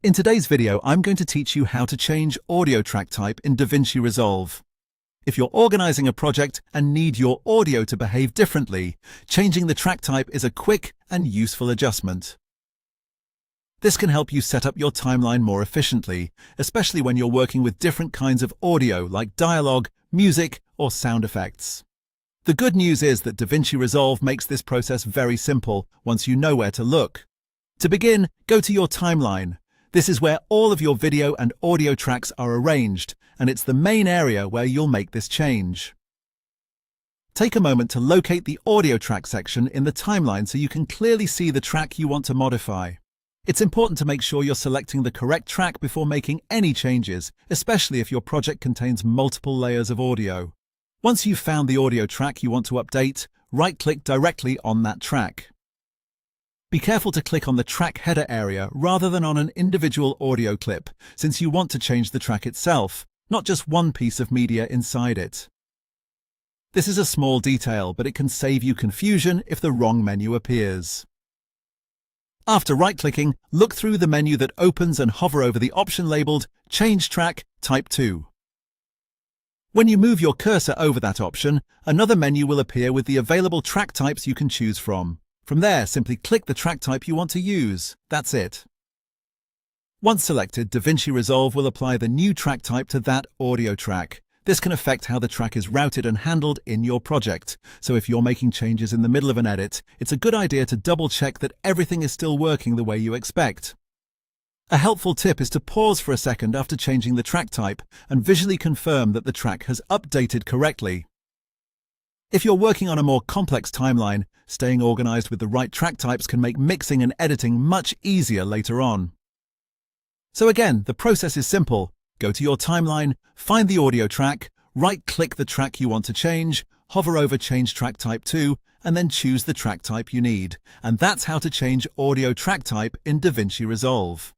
In today's video, I'm going to teach you how to change audio track type in DaVinci Resolve. If you're organizing a project and need your audio to behave differently, changing the track type is a quick and useful adjustment. This can help you set up your timeline more efficiently, especially when you're working with different kinds of audio like dialogue, music, or sound effects. The good news is that DaVinci Resolve makes this process very simple once you know where to look. To begin, go to your timeline. This is where all of your video and audio tracks are arranged, and it's the main area where you'll make this change. Take a moment to locate the audio track section in the timeline so you can clearly see the track you want to modify. It's important to make sure you're selecting the correct track before making any changes, especially if your project contains multiple layers of audio. Once you've found the audio track you want to update, right-click directly on that track. Be careful to click on the track header area rather than on an individual audio clip, since you want to change the track itself, not just one piece of media inside it. This is a small detail, but it can save you confusion if the wrong menu appears. After right-clicking, look through the menu that opens and hover over the option labeled Change Track Type 2. When you move your cursor over that option, another menu will appear with the available track types you can choose from. From there, simply click the track type you want to use. That's it. Once selected, DaVinci Resolve will apply the new track type to that audio track. This can affect how the track is routed and handled in your project. So if you're making changes in the middle of an edit, it's a good idea to double-check that everything is still working the way you expect. A helpful tip is to pause for a second after changing the track type and visually confirm that the track has updated correctly. If you're working on a more complex timeline, staying organized with the right track types can make mixing and editing much easier later on. So again, the process is simple. Go to your timeline, find the audio track, right-click the track you want to change, hover over Change Track Type 2, and then choose the track type you need. And that's how to change audio track type in DaVinci Resolve.